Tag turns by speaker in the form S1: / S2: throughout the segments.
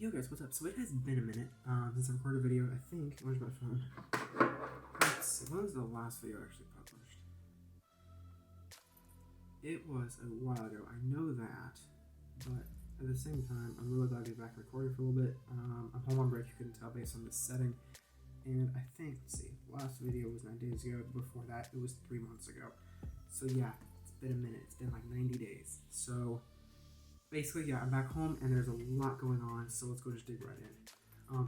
S1: Yo guys, what's up? So it has been a minute since I recorded a video. I think, where's my phone? Let's see, when was the last video actually published? It was a while ago, I know that, but at the same time, I'm really glad to be back recording for a little bit. I'm home on break, you couldn't tell based on this setting, and I think, let's see, last video was 9 days ago, before that it was 3 months ago. So yeah, it's been a minute, it's been like 90 days. So basically, yeah, I'm back home and there's a lot going on, so let's go just dig right in.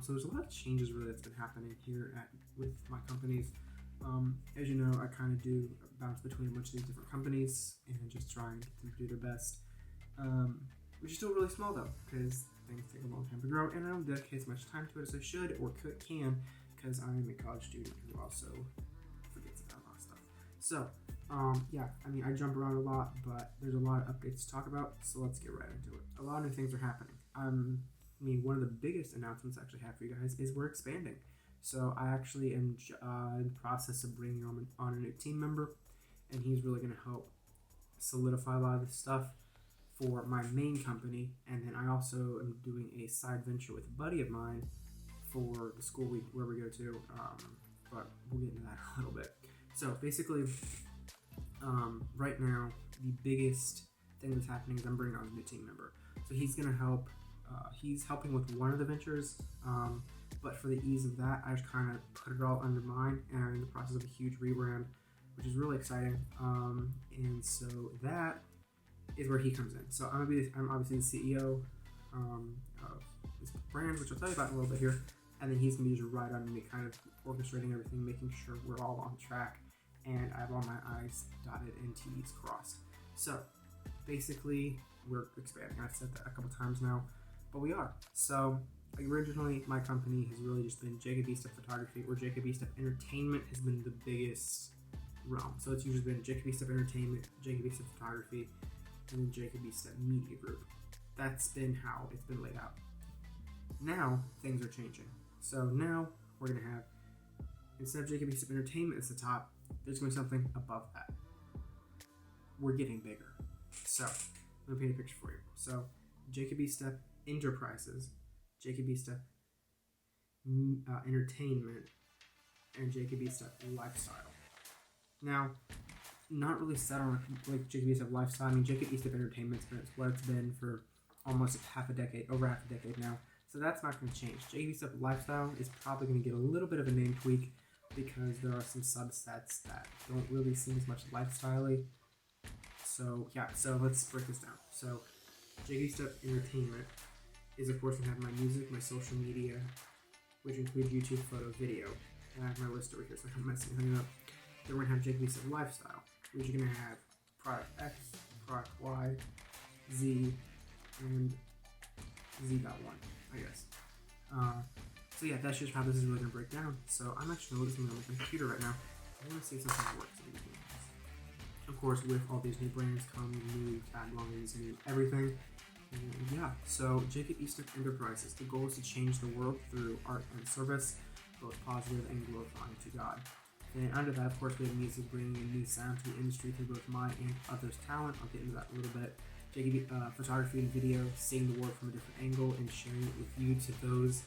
S1: So there's a lot of changes really that's been happening here with my companies. As you know, I kind of do bounce between a bunch of these different companies and just try and get them to do their best. Which is still really small though, because things take a long time to grow, and I don't dedicate as much time to it as I should or can, because I'm a college student who also forgets about a lot of stuff. So, yeah, I mean, I jump around a lot, but there's a lot of updates to talk about, so let's get right into it. A lot of new things are happening. I mean, one of the biggest announcements I actually have for you guys is we're expanding. So I actually am in the process of bringing on a new team member, and he's really going to help solidify a lot of this stuff for my main company. And then I also am doing a side venture with a buddy of mine for the school where we go to, but we'll get into that a little bit. So basically, right now, the biggest thing that's happening is I'm bringing on a new team member. So he's going to help, he's helping with one of the ventures, but for the ease of that, I just kind of put it all under mine, and I'm in the process of a huge rebrand, which is really exciting. And so that is where he comes in. So I'm obviously the CEO of this brand, which I'll tell you about in a little bit here. And then he's going to be just right under me, kind of orchestrating everything, making sure we're all on track, and I have all my I's dotted and T's crossed. So basically, we're expanding. I've said that a couple times now, but we are. So originally, my company has really just been Jacob B. Step Photography, or Jacob B. Step Entertainment has been the biggest realm. So it's usually been Jacob B. Step Entertainment, Jacob B. Step Photography, and then Jacob B. Step Media Group. That's been how it's been laid out. Now, things are changing. So now, we're going to have, instead of Jacob B. Step Entertainment as the top, there's going to be something above that. We're getting bigger. So, let me paint a picture for you. So, Jacob B. Step Enterprises, Jacob B. Step Entertainment, and Jacob B. Step Lifestyle. Now, not really set on like Jacob B. Step Lifestyle. I mean, Jacob B. Step Entertainment's been what it's been for almost over half a decade now. So that's not going to change. Jacob B. Step Lifestyle is probably going to get a little bit of a name tweak because there are some subsets that don't really seem as much lifestyle-y. So yeah, so let's break this down. So Jacob B. Step Entertainment is, of course, going to have my music, my social media, which includes YouTube, photo, video. And I have my list over here, so I'm messing it up. Then we're going to have Jacob B. Step Lifestyle, which is going to have product X, product Y, Z, and Z.1, I guess. So yeah, that's just how this is really going to break down. So I'm actually noticing on my computer right now. I want to see if something works. Of course, with all these new brands come new taglines, new everything. And yeah, so Jacob B. Step Enterprises, the goal is to change the world through art and service, both positive and glorifying to God. And under that, of course, we have music, bringing a new sound to the industry through both my and others' talent. I'll get into that a little bit. Jacob Photography and video, seeing the world from a different angle and sharing it with you to those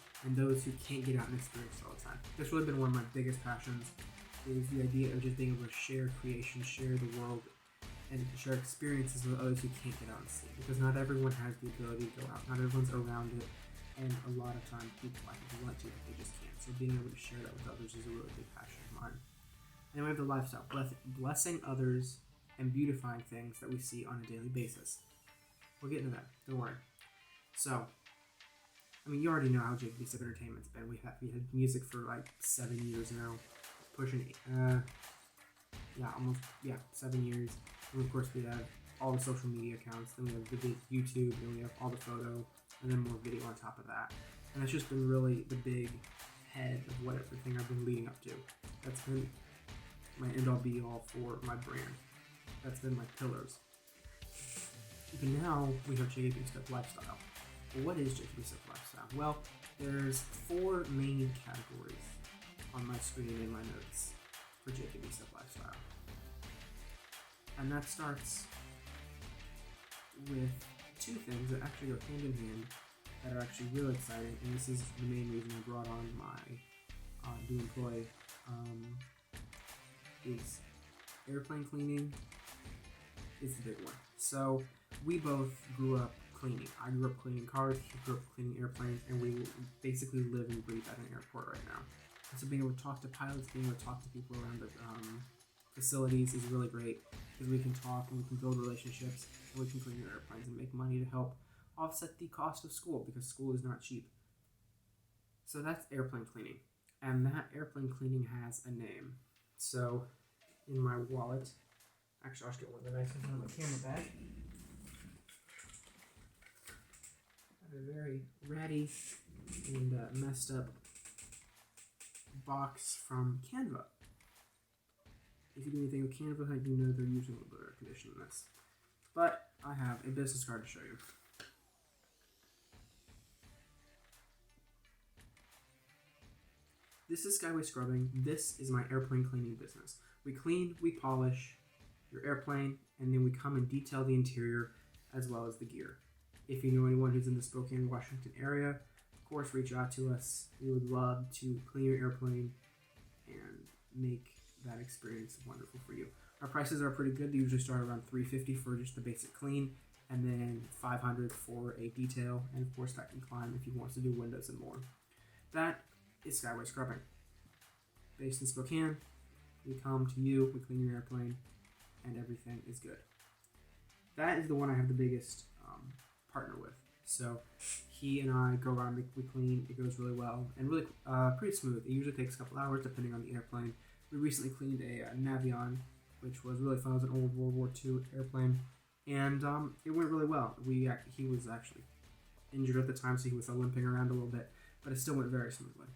S1: who can't get out and experience it all the time. That's really been one of my biggest passions, is the idea of just being able to share creation, share the world, and to share experiences with others who can't get out and see. Because not everyone has the ability to go out, not everyone's around it, and a lot of times people like to want to, but they just can't. So being able to share that with others is a really big passion of mine. And we have the lifestyle, blessing others and beautifying things that we see on a daily basis. We'll get into that, don't worry. So, I mean, you already know how Jacob B. Step Entertainment's been. We had music for like 7 years now, pushing 7 years. And of course, we have all the social media accounts. Then we have the big YouTube. Then we have all the photo, and then more video on top of that. And it's just been really the big head of what everything I've been leading up to. That's been my end-all be-all for my brand. That's been my pillars. But now we have Jacob B. Step Lifestyle. Well, what is Jacob B. Step Lifestyle? Well, there's 4 main categories on my screen in my notes for Jacob B. Step Lifestyle. And that starts with 2 things that actually go hand in hand that are actually really exciting, and this is the main reason I brought on my new employee, is airplane cleaning is the big one. So we both grew up cleaning. I grew up cleaning cars, he grew up cleaning airplanes, and we basically live and breathe at an airport right now. And so being able to talk to pilots, being able to talk to people around the facilities is really great, because we can talk and we can build relationships, and we can clean their airplanes and make money to help offset the cost of school, because school is not cheap. So that's airplane cleaning, and that airplane cleaning has a name. So in my wallet, actually I'll just get one of the nice ones out of my camera bag. I have a very ratty and messed up box from Canva. If you do anything with Canva, you know they're using a little bit of air conditioning in this. But I have a business card to show you. This is Skyway Scrubbing. This is my airplane cleaning business. We clean, we polish your airplane, and then we come and detail the interior as well as the gear. If you know anyone who's in the Spokane, Washington area, of course, reach out to us. We would love to clean your airplane and make that experience wonderful for you. Our prices are pretty good. They usually start around $350 for just the basic clean, and then $500 for a detail, and of course that can climb if you want to do windows and more. That is Skyway Scrubbing. Based in Spokane, we come to you, we clean your airplane, and everything is good. That is the one I have the biggest partner with. So he and I go around, we clean, it goes really well, and really pretty smooth. It usually takes a couple hours depending on the airplane. We recently cleaned a Navion, which was really fun. It was an old World War II airplane, and it went really well. He was actually injured at the time, so he was limping around a little bit, but it still went very smoothly.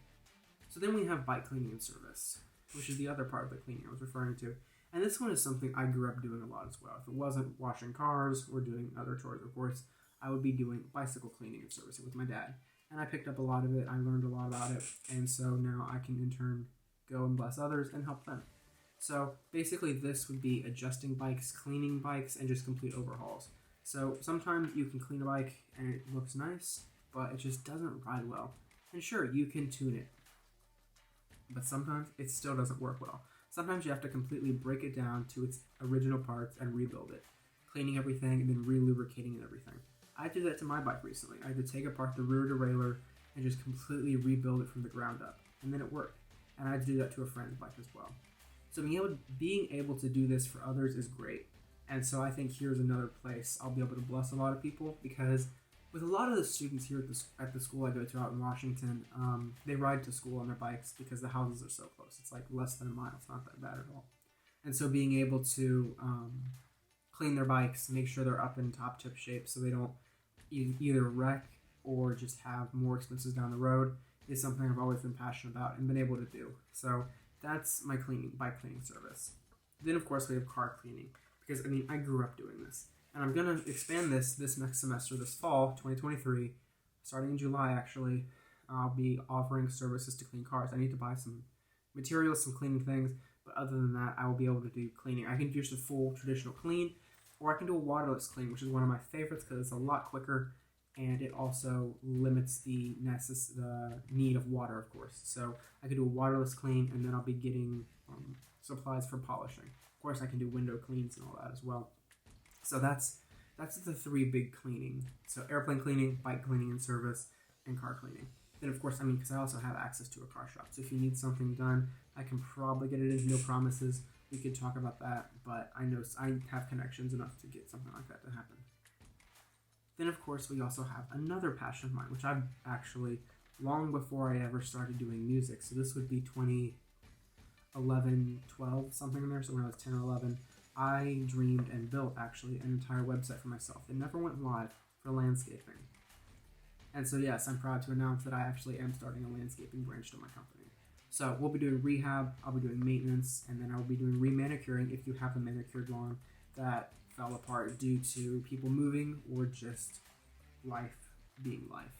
S1: So then we have bike cleaning and service, which is the other part of the cleaning I was referring to. And this one is something I grew up doing a lot as well. If it wasn't washing cars or doing other chores, of course, I would be doing bicycle cleaning and servicing with my dad. And I picked up a lot of it. I learned a lot about it. And so now I can in turn go and bless others and help them. So basically this would be adjusting bikes, cleaning bikes, and just complete overhauls. So sometimes you can clean a bike and it looks nice, but it just doesn't ride well. And sure, you can tune it, but sometimes it still doesn't work well. Sometimes you have to completely break it down to its original parts and rebuild it, cleaning everything and then re-lubricating and everything. I did that to my bike recently. I had to take apart the rear derailleur and just completely rebuild it from the ground up, and then it worked. And I had to do that to a friend's bike as well. So being able to do this for others is great. And so I think here's another place I'll be able to bless a lot of people, because with a lot of the students here at the school I go to out in Washington, they ride to school on their bikes because the houses are so close. It's like less than a mile. It's not that bad at all. And so being able to clean their bikes, make sure they're up in top tip shape so they don't either wreck or just have more expenses down the road is something I've always been passionate about and been able to do. So that's my bike cleaning service. Then of course we have car cleaning, because I grew up doing this. And I'm going to expand this next semester, this fall, 2023, starting in July actually. I'll be offering services to clean cars. I need to buy some materials, some cleaning things, but other than that, I will be able to do cleaning. I can do just a full traditional clean, or I can do a waterless clean, which is one of my favorites because it's a lot quicker, and it also limits the need of water, of course. So I can do a waterless clean, and then I'll be getting supplies for polishing. Of course, I can do window cleans and all that as well. So that's the three big cleaning. So airplane cleaning, bike cleaning and service, and car cleaning. Then of course, because I also have access to a car shop. So if you need something done, I can probably get it in. No promises. We could talk about that, but I know I have connections enough to get something like that to happen. Then of course, we also have another passion of mine, which I've actually, long before I ever started doing music. So this would be 2011, 12, something in there. So when I was 10 or 11, I dreamed and built actually an entire website for myself. It never went live, for landscaping. And so yes, I'm proud to announce that I actually am starting a landscaping branch to my company. So we'll be doing rehab, I'll be doing maintenance, and then I'll be doing remanicuring if you have a manicured lawn that fell apart due to people moving or just life being life.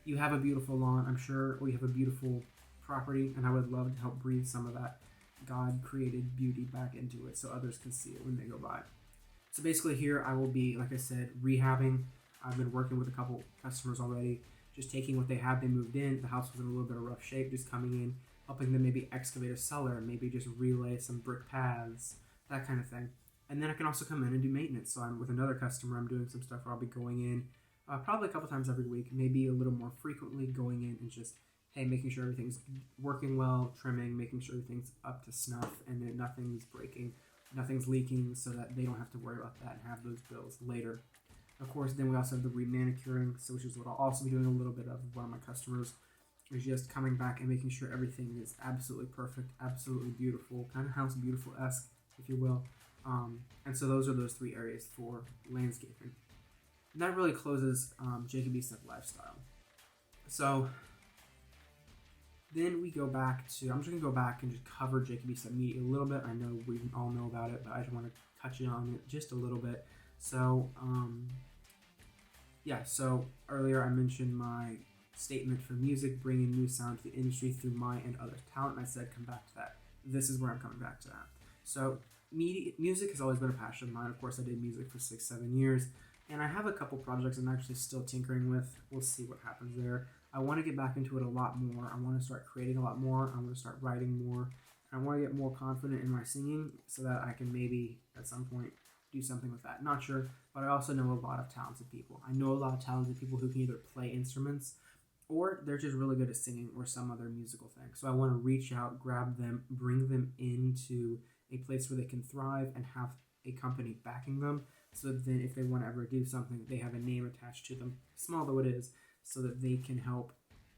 S1: You have a beautiful lawn, I'm sure, or you have a beautiful property, and I would love to help breathe some of that God-created beauty back into it so others can see it when they go by. So basically here I will be, like I said, rehabbing. I've been working with a couple customers already, just taking what they had. They moved in, the house was in a little bit of rough shape, just coming in, helping them maybe excavate a cellar, maybe just relay some brick paths, that kind of thing. And then I can also come in and do maintenance. So I'm with another customer, I'm doing some stuff where I'll be going in probably a couple times every week, maybe a little more frequently, going in and just, hey, making sure everything's working well, trimming, making sure everything's up to snuff, and that nothing's breaking, nothing's leaking, so that they don't have to worry about that and have those bills later. Of course, then we also have the remanicuring, so which is what I'll also be doing a little bit of. One of my customers is just coming back and making sure everything is absolutely perfect, absolutely beautiful, kind of House Beautiful-esque, if you will. And so those are those three areas for landscaping. And that really closes Jacob Easton Lifestyle. So then we go back to, I'm just going to go back and just cover Jacob Easton Media a little bit. I know we all know about it, but I just want to touch on it just a little bit. So, so earlier I mentioned my statement for music, bringing new sound to the industry through my and others' talent, and I said come back to that. This is where I'm coming back to that. So music has always been a passion of mine. Of course, I did music for 6-7 years, and I have a couple projects I'm actually still tinkering with. We'll see what happens there. I want to get back into it a lot more. I want to start creating a lot more. I want to start writing more. I want to get more confident in my singing so that I can maybe at some point do something with that. Not sure, but I also know a lot of talented people. I know a lot of talented people who can either play instruments or they're just really good at singing or some other musical thing. So I want to reach out, grab them, bring them into a place where they can thrive and have a company backing them, so that then if they want to ever do something, they have a name attached to them, small though it is, so that they can help,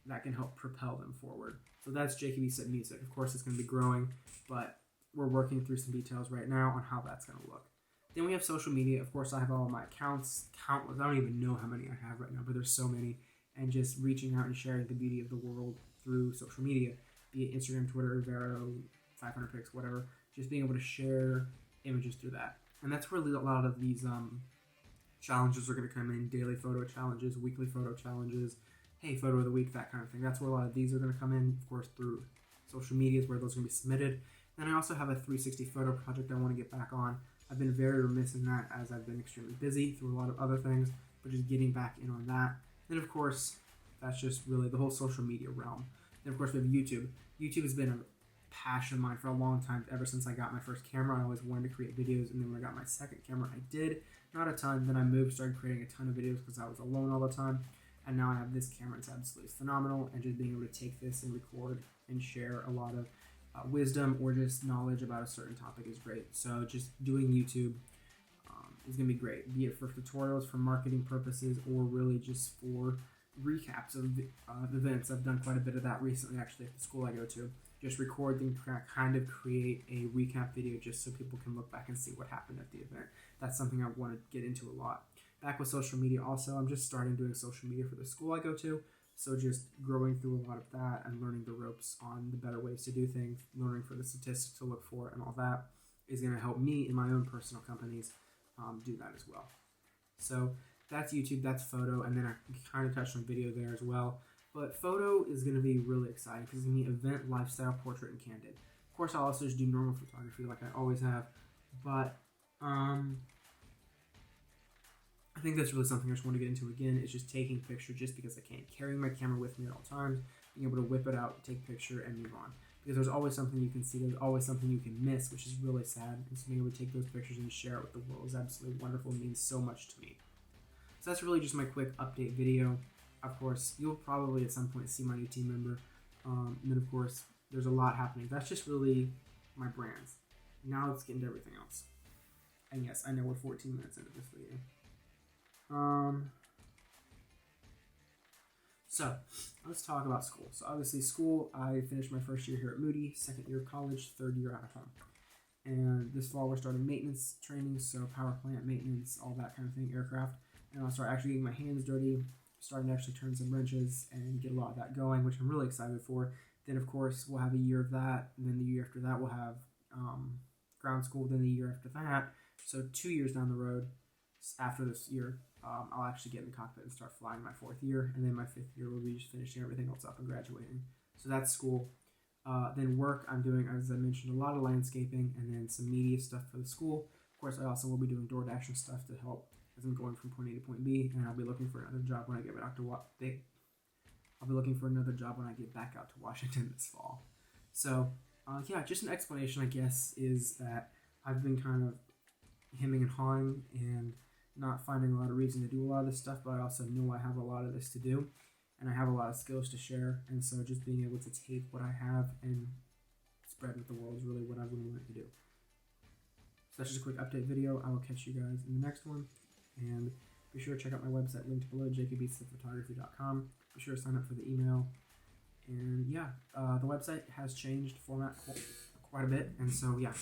S1: that can help propel them forward. So that's Jacob Easton Music. Of course, it's going to be growing, but we're working through some details right now on how that's going to look. Then we have social media. Of course, I have all of my accounts, countless. I don't even know how many I have right now, but there's so many. And just reaching out and sharing the beauty of the world through social media, be it Instagram, Twitter, Vero, 500 pics, whatever. Just being able to share images through that. And that's where a lot of these challenges are going to come in. Daily photo challenges, weekly photo challenges, hey, photo of the week, that kind of thing. That's where a lot of these are going to come in. Of course, through social media is where those are going to be submitted. Then I also have a 360 photo project I want to get back on. I've been very remiss in that as I've been extremely busy through a lot of other things, but just getting back in on that. Then, of course, that's just really the whole social media realm. Then, of course, we have YouTube. YouTube has been a passion of mine for a long time. Ever since I got my first camera, I always wanted to create videos, and then when I got my second camera, I did. Not a ton. Then I moved, started creating a ton of videos because I was alone all the time, and now I have this camera. It's absolutely phenomenal, and just being able to take this and record and share a lot of wisdom or just knowledge about a certain topic is great. So just doing YouTube is going to be great, be it for tutorials, for marketing purposes, or really just for recaps of events. I've done quite a bit of that recently, actually, at the school I go to. Just record and kind of create a recap video just so people can look back and see what happened at the event. That's something I want to get into a lot. Back with social media also, I'm just starting doing social media for the school I go to. So just growing through a lot of that and learning the ropes on the better ways to do things, learning for the statistics to look for and all that is going to help me in my own personal companies do that as well. So that's YouTube, that's photo, and then I kind of touched on video there as well. But photo is going to be really exciting because it's going to be event, lifestyle, portrait, and candid. Of course, I'll also just do normal photography like I always have, but I think that's really something I just want to get into again. Is just taking pictures just because I can. Carrying my camera with me at all times, being able to whip it out, take a picture, and move on. Because there's always something you can see, there's always something you can miss, which is really sad. And so being able to take those pictures and share it with the world is absolutely wonderful. It means so much to me. So that's really just my quick update video. Of course, you'll probably at some point see my new team member. And then, of course, there's a lot happening. That's just really my brands. Now let's get into everything else. And yes, I know we're 14 minutes into this video. So let's talk about school. So obviously school, I finished my first year here at Moody, second year of college, third year out of home. And this fall we're starting maintenance training, so power plant maintenance, all that kind of thing, aircraft. And I'll start actually getting my hands dirty, starting to actually turn some wrenches and get a lot of that going, which I'm really excited for. Then of course we'll have a year of that, and then the year after that we'll have ground school, then the year after that. So 2 years down the road, after this year, I'll actually get in the cockpit and start flying my fourth year, and then my fifth year will be just finishing everything else up and graduating. So that's school. Then work, I'm doing, as I mentioned, a lot of landscaping and then some media stuff for the school. Of course, I also will be doing DoorDash and stuff to help as I'm going from point A to point B, and I'll be looking for another job when I get back to I'll be looking for another job when I get back out to Washington this fall. So, yeah, just an explanation, I guess, is that I've been kind of hemming and hawing and not finding a lot of reason to do a lot of this stuff, but I also know I have a lot of this to do, and I have a lot of skills to share, and so just being able to take what I have and spread with the world is really what I really wanted to do. So that's just a quick update video. I will catch you guys in the next one, and be sure to check out my website linked below, jakobbeatsphotography.com. Be sure to sign up for the email. And yeah, the website has changed format quite a bit, and so yeah.